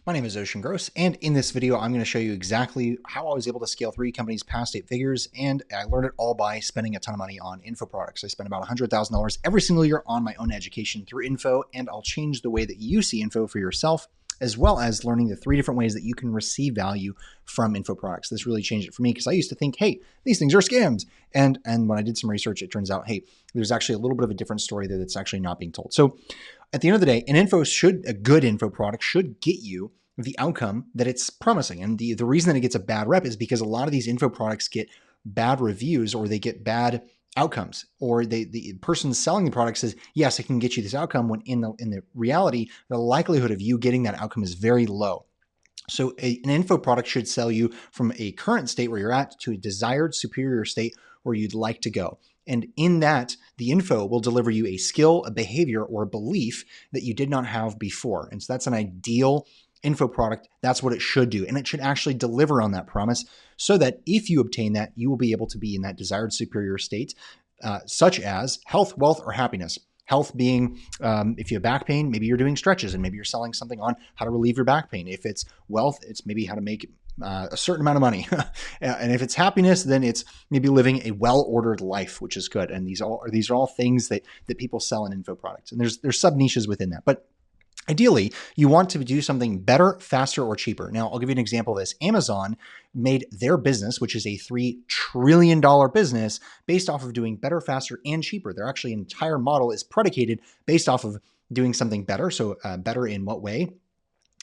My name is Ocean Gross, and in this video, I'm going to show you exactly how I was able to scale 3 companies past 8 figures, and I learned it all by spending a ton of money on info products. I spend about $100,000 every single year on my own education through info, and I'll change the way that you see info for yourself, as well as learning the 3 different ways that you can receive value from info products. This really changed it for me because I used to think, hey, these things are scams. And when I did some research, it turns out, hey, there's actually a little bit of a different story there that's actually not being told. So at the end of the day, a good info product should get you the outcome that it's promising. And the reason that it gets a bad rep is because a lot of these info products get bad reviews, or they get bad outcomes, or the person selling the product says, yes, it can get you this outcome, when in the reality, the likelihood of you getting that outcome is very low. So an info product should sell you from a current state where you're at to a desired superior state where you'd like to go. And in that, the info will deliver you a skill, a behavior, or a belief that you did not have before. And so that's an ideal info product. That's what it should do. And it should actually deliver on that promise, so that if you obtain that, you will be able to be in that desired superior state, such as health, wealth, or happiness. Health being, if you have back pain, maybe you're doing stretches and maybe you're selling something on how to relieve your back pain. If it's wealth, it's maybe how to make a certain amount of money. And if it's happiness, then it's maybe living a well-ordered life, which is good. And these are all things that people sell in info products. And there's sub niches within that. But ideally, you want to do something better, faster, or cheaper. Now, I'll give you an example of this. Amazon made their business, which is a $3 trillion business, based off of doing better, faster, and cheaper. Their actually entire model is predicated based off of doing something better. So better in what way?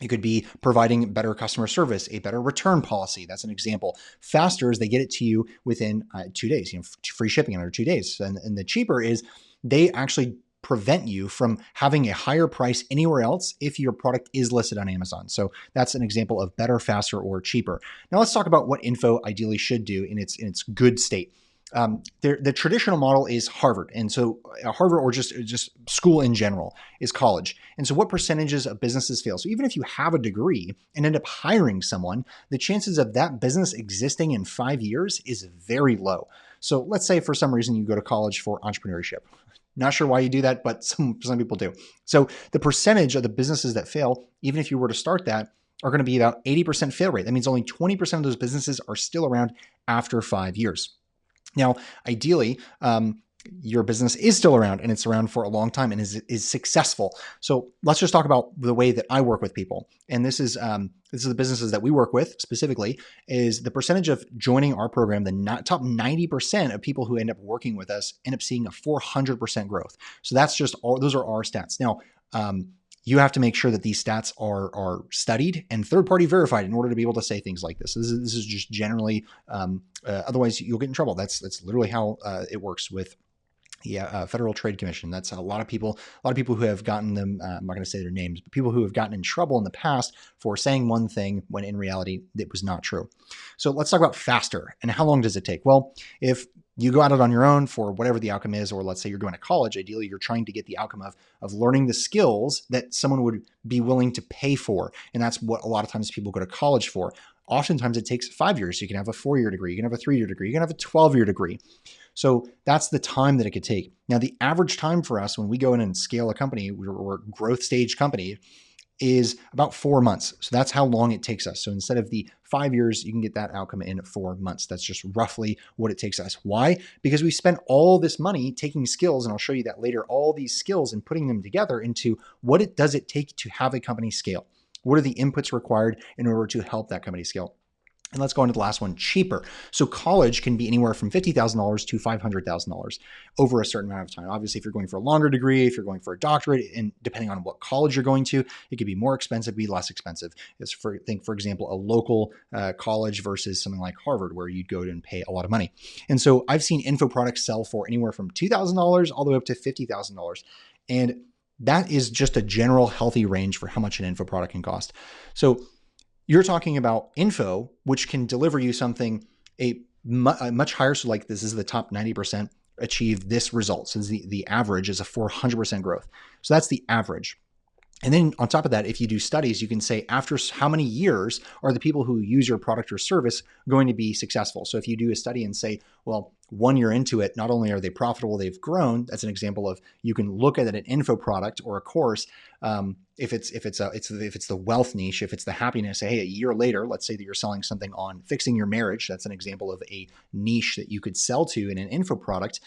It could be providing better customer service, a better return policy. That's an example. Faster is they get it to you within 2 days, free shipping under 2 days. And the cheaper is they actually prevent you from having a higher price anywhere else if your product is listed on Amazon. So that's an example of better, faster, or cheaper. Now let's talk about what info ideally should do in its good state. The traditional model is Harvard. And so Harvard, or just school in general, is college. And so what percentages of businesses fail? So even if you have a degree and end up hiring someone, the chances of that business existing in 5 years is very low. So let's say for some reason you go to college for entrepreneurship. Not sure why you do that, but some people do. So the percentage of the businesses that fail, even if you were to start that, are going to be about 80% fail rate. That means only 20% of those businesses are still around after 5 years. Now, ideally, your business is still around, and it's around for a long time and is successful. So let's just talk about the way that I work with people. And this is the businesses that we work with specifically, is the percentage of joining our program. The top 90% of people who end up working with us end up seeing a 400% growth. So that's just those are our stats. Now, you have to make sure that these stats are studied and third-party verified in order to be able to say things like this. This is just generally, otherwise you'll get in trouble. That's literally how it works with the Federal Trade Commission. That's a lot of people who have gotten them, I'm not going to say their names, but people who have gotten in trouble in the past for saying one thing when in reality it was not true. So let's talk about faster. And how long does it take? Well, if you go at it on your own for whatever the outcome is, or let's say you're going to college, ideally you're trying to get the outcome of learning the skills that someone would be willing to pay for. And that's what a lot of times people go to college for. Oftentimes it takes 5 years. You can have a 4-year degree, you can have a 3-year degree, you can have a 12-year degree. So that's the time that it could take. Now, the average time for us when we go in and scale a company or growth stage company is about 4 months. So that's how long it takes us. So instead of the 5 years, you can get that outcome in 4 months. That's just roughly what it takes us. Why? Because we spent all this money taking skills, and I'll show you that later, all these skills, and putting them together into what does it take to have a company scale? What are the inputs required in order to help that company scale? And let's go into the last one, cheaper. So college can be anywhere from $50,000 to $500,000 over a certain amount of time. Obviously, if you're going for a longer degree, if you're going for a doctorate, and depending on what college you're going to, it could be more expensive, be less expensive. Think, for example, a local college versus something like Harvard, where you'd go and pay a lot of money. And so I've seen info products sell for anywhere from $2,000 all the way up to $50,000. And that is just a general healthy range for how much an info product can cost. So you're talking about info, which can deliver you something much higher. So like this is the top 90% achieve this result. So the average is a 400% growth. So that's the average. And then on top of that, if you do studies, you can say after how many years are the people who use your product or service going to be successful. So if you do a study and say, well, 1 year into it, not only are they profitable, they've grown. That's an example of, you can look at an info product or a course. If it's the wealth niche, if it's the happiness, say, hey, a year later, let's say that you're selling something on fixing your marriage. That's an example of a niche that you could sell to in an info product.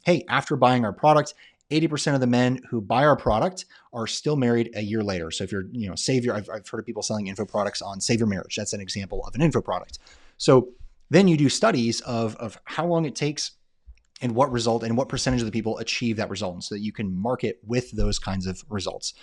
Hey, after buying our product, 80% of the men who buy our product are still married a year later. So if you're, save your, I've heard of people selling info products on save your marriage. That's an example of an info product. So then you do studies of how long it takes and what result and what percentage of the people achieve that result, so that you can market with those kinds of results.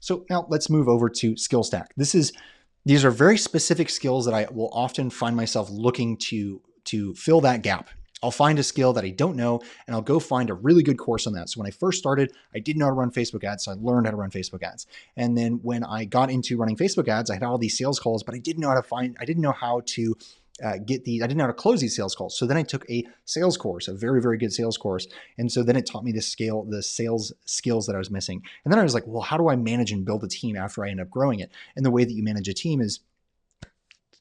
So now let's move over to skill stack. These are very specific skills that I will often find myself looking to fill that gap. I'll find a skill that I don't know, and I'll go find a really good course on that. So when I first started, I didn't know how to run Facebook ads, so I learned how to run Facebook ads. And then when I got into running Facebook ads, I had all these sales calls, but I didn't know how to I didn't know how to I didn't know how to close these sales calls. So then I took a sales course, a very, very good sales course. And so then it taught me the sales skills that I was missing. And then I was like, well, how do I manage and build a team after I end up growing it? And the way that you manage a team is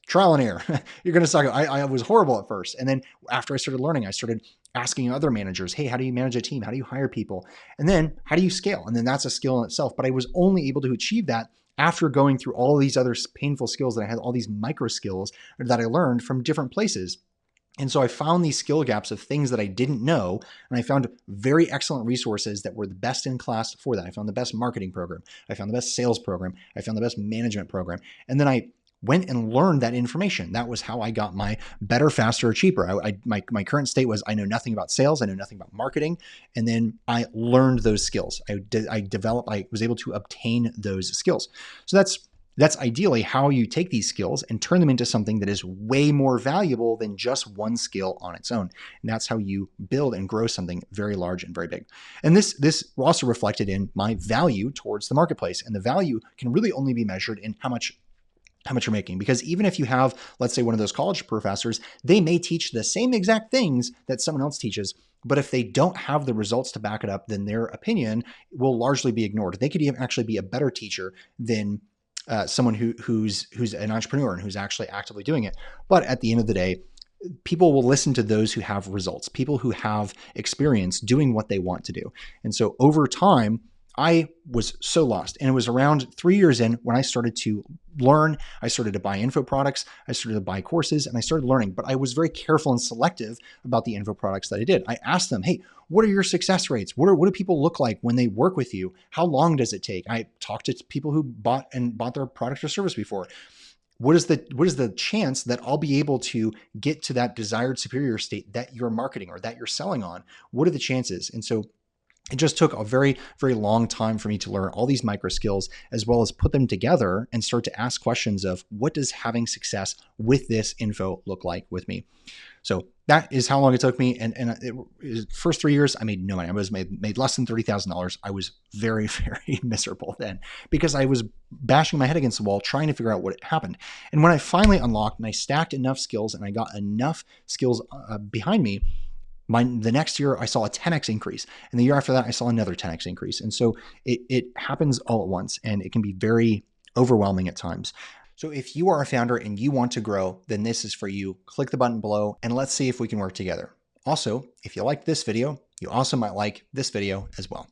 trial and error. You're going to suck. I was horrible at first. And then after I started learning, I started asking other managers, hey, how do you manage a team? How do you hire people? And then how do you scale? And then that's a skill in itself. But I was only able to achieve that after going through all these other painful skills that I had, all these micro skills that I learned from different places. And so I found these skill gaps of things that I didn't know, and I found very excellent resources that were the best in class for that. I found the best marketing program. I found the best sales program. I found the best management program. And then I went and learned that information. That was how I got my better, faster, or cheaper. My current state was I know nothing about sales. I know nothing about marketing. And then I learned those skills. I was able to obtain those skills. So that's ideally how you take these skills and turn them into something that is way more valuable than just one skill on its own. And that's how you build and grow something very large and very big. And this also reflected in my value towards the marketplace. And the value can really only be measured in how much you're making. Because even if you have, let's say, one of those college professors, they may teach the same exact things that someone else teaches, but if they don't have the results to back it up, then their opinion will largely be ignored. They could even actually be a better teacher than someone who's an entrepreneur and who's actually actively doing it. But at the end of the day, people will listen to those who have results, people who have experience doing what they want to do. And so over time, I was so lost. And it was around 3 years in when I started to learn. I started to buy info products. I started to buy courses, and I started learning. But I was very careful and selective about the info products that I did. I asked them, hey, what are your success rates? What do people look like when they work with you? How long does it take? I talked to people who bought their product or service before. What is the chance that I'll be able to get to that desired superior state that you're marketing or that you're selling on? What are the chances? And so it just took a very, very long time for me to learn all these micro skills, as well as put them together and start to ask questions of what does having success with this info look like with me? So that is how long it took me. And first 3 years, I made no money. I was made less than $30,000. I was very, very miserable then because I was bashing my head against the wall trying to figure out what happened. And when I finally unlocked and I stacked enough skills and I got enough skills behind me, the next year I saw a 10x increase, and the year after that I saw another 10x increase. And so it happens all at once, and it can be very overwhelming at times. So if you are a founder and you want to grow, then this is for you. Click the button below and let's see if we can work together. Also, if you liked this video, you also might like this video as well.